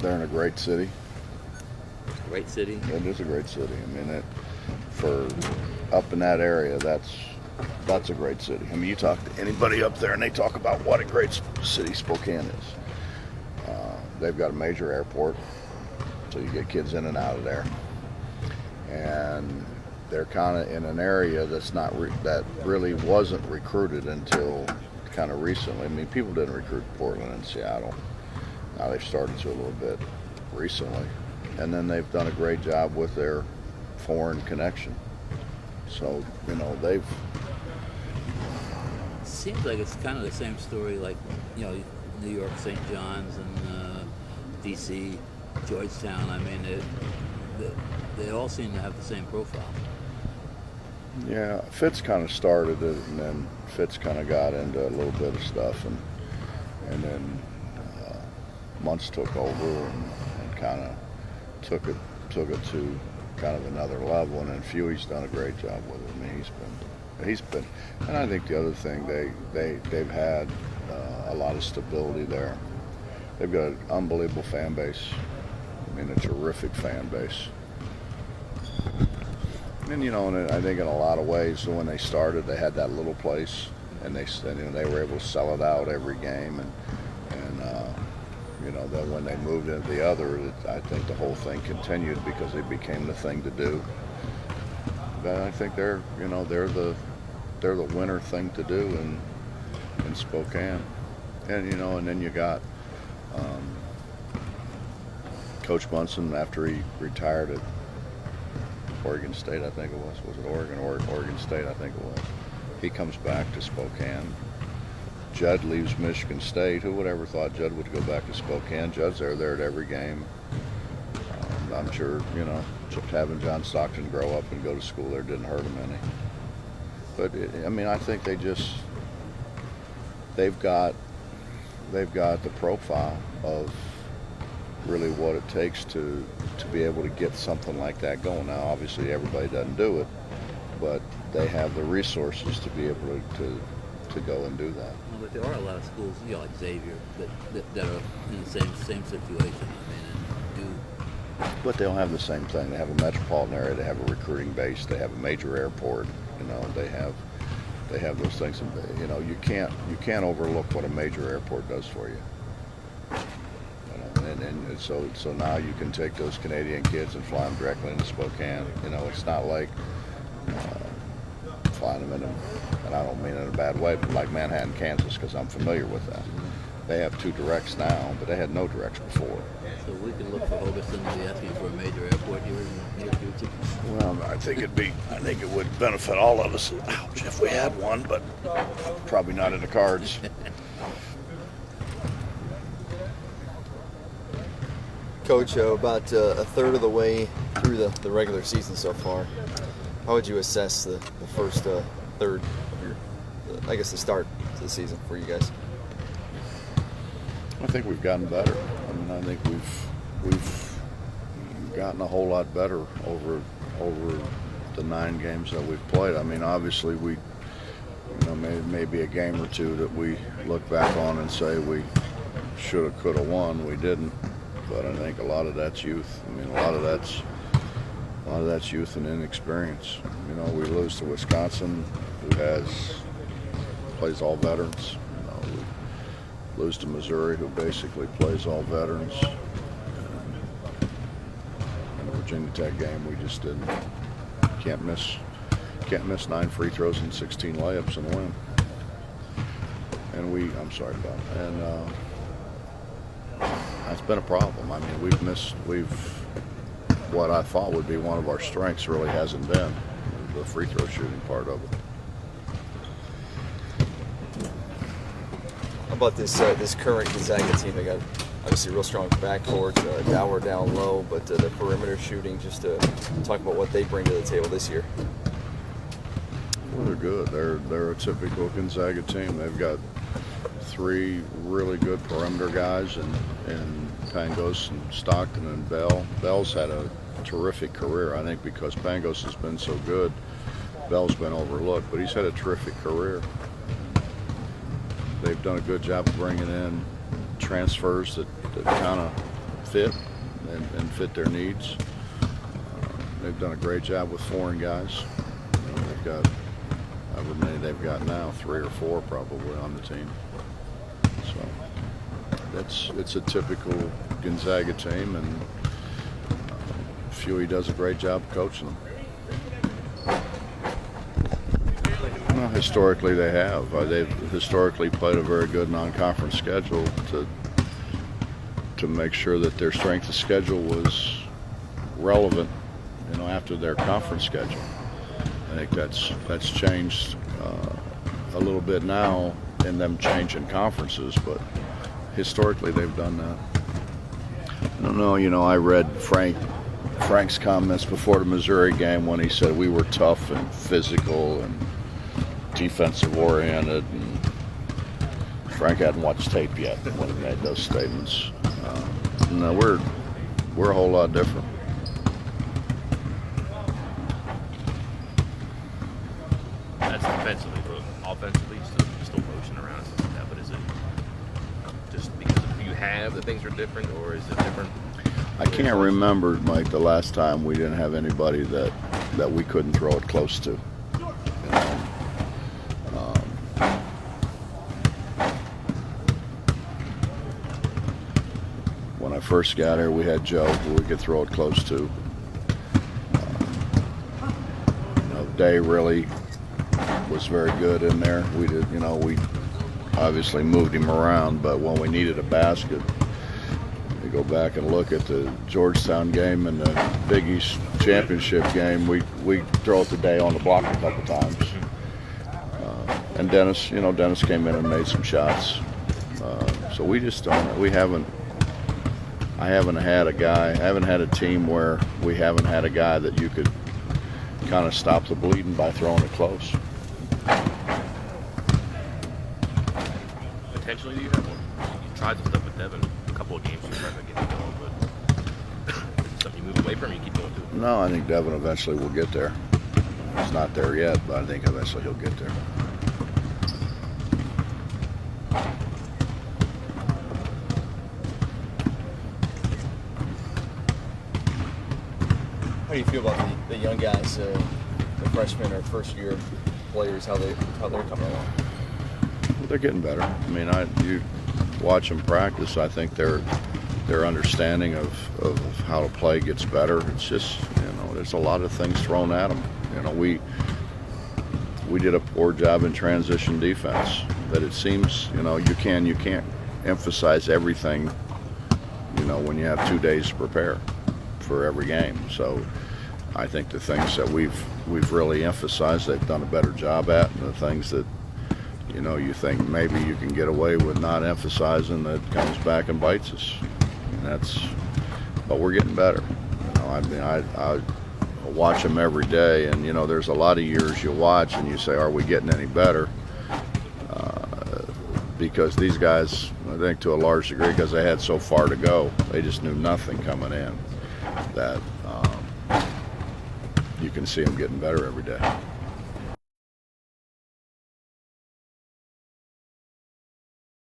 They're in a great city. Great city. It is a great city. I mean, for up in that area, that's a great city. I mean, you talk to anybody up there, and they talk about what a great city Spokane is. They've got a major airport, so you get kids in and out of there, and they're kind of in an area that's not that really wasn't recruited until kind of recently. I mean, people didn't recruit Portland and Seattle. Now they've started to a little bit recently, and then they've done a great job with their foreign connection. So they've. Seems like it's kind of the same story, like New York, St. John's, and D.C., Georgetown. I mean, they all seem to have the same profile. Yeah, Fitz kind of started it, and then Fitz kind of got into a little bit of stuff, and then Muntz took over and kind of took it to kind of another level, and then Fewey's done a great job with it. I mean, he's been, and I think the other thing they've had a lot of stability there. They've got an unbelievable fan base. I mean, a terrific fan base. And and I think in a lot of ways, when they started, they had that little place, and they were able to sell it out every game, and then when they moved into the other, I think the whole thing continued because it became the thing to do. But I think they're the winner thing to do in Spokane, and and then you got Coach Munson after he retired at Oregon State, I think it was. Was it Oregon or Oregon State? I think it was. He comes back to Spokane. Judd leaves Michigan State. Who would ever thought Judd would go back to Spokane? Judd's there at every game. I'm sure, just having John Stockton grow up and go to school there didn't hurt him any. But I think they've got the profile of really what it takes to be able to get something like that going. Now, obviously, everybody doesn't do it, but they have the resources to be able to go and do that. Well, but there are a lot of schools, like Xavier, that are in the same situation. I mean, But they don't have the same thing. They have a metropolitan area. They have a recruiting base. They have a major airport. They have those things. You can't overlook what a major airport does for you. And so now you can take those Canadian kids and fly them directly into Spokane. It's not like flying them and I don't mean it in a bad way, but like Manhattan, Kansas, because I'm familiar with that. They have 2 directs now, but they had no directs before. So we can look for Huggins to be asking for a major airport here in the near future. Well, I think it would benefit all of us if we had one, but probably not in the cards. Coach, about a third of the way through the regular season so far, how would you assess the first third of the start to the season for you guys? I think we've gotten better. I think we've gotten a whole lot better over the 9 games that we've played. Obviously we, maybe a game or two that we look back on and say we should have, could have won. We didn't. But I think a lot of that's youth. A lot of that's youth and inexperience. We lose to Wisconsin, who plays all veterans. We lose to Missouri, who basically plays all veterans. And the Virginia Tech game, we just didn't. Can't miss 9 free throws and 16 layups and win. And I'm sorry about that. And that's been a problem. What I thought would be one of our strengths really hasn't been the free throw shooting part of it. How about this current Gonzaga team? They got obviously real strong backcourt, Dower down low, but the perimeter shooting. Just to talk about what they bring to the table this year. Well, they're good. They're a typical Gonzaga team. They've got 3 really good perimeter guys, and Pangos and Stockton and Bell. Bell's had a terrific career, I think, because Pangos has been so good. Bell's been overlooked, but he's had a terrific career. They've done a good job of bringing in transfers that kind of fit and fit their needs. They've done a great job with foreign guys. They've got however many they've got now, 3 or 4 probably on the team. So it's a typical Gonzaga team, and Huey does a great job coaching them. Well, historically they have. They've historically played a very good non-conference schedule to make sure that their strength of schedule was relevant, after their conference schedule. I think that's changed a little bit now in them changing conferences, but historically they've done that. I don't know, I read Frank's comments before the Missouri game when he said we were tough and physical and defensive oriented, and Frank hadn't watched tape yet when he made those statements. No, we're a whole lot different. That's defensively, but offensively, still motion around and stuff like that. But is it just because of who you have that things are different, or is it different? I can't remember, Mike, the last time we didn't have anybody that we couldn't throw it close to. When I first got here, we had Joe, who we could throw it close to. Day really was very good in there. We did, we obviously moved him around, but when we needed a basket, you go back and look at the Georgetown game and the Big East Championship game, we throw it to Day on the block a couple times. And Dennis came in and made some shots. So we just don't. I haven't had a team where we haven't had a guy that you could kind of stop the bleeding by throwing it close. Potentially, do you have one? You tried some stuff with Devin a couple of games. You tried to get it going, but something you move away from, you keep going to. No, I think Devin eventually will get there. He's not there yet, but I think eventually he'll get there. How do you feel about the young guys, the freshmen or first year players, how they're coming along? Well, they're getting better. I mean, you watch them practice. I think their understanding of how to play gets better. It's just there's a lot of things thrown at them. We did a poor job in transition defense. That it seems you can't emphasize everything. When you have 2 days to prepare for every game. So I think the things that we've really emphasized, they've done a better job at, and the things that you think maybe you can get away with not emphasizing, that comes back and bites us. But we're getting better. I watch them every day, and there's a lot of years you watch and you say, are we getting any better? Because these guys, I think to a large degree, because they had so far to go, they just knew nothing coming in, that you can see them getting better every day.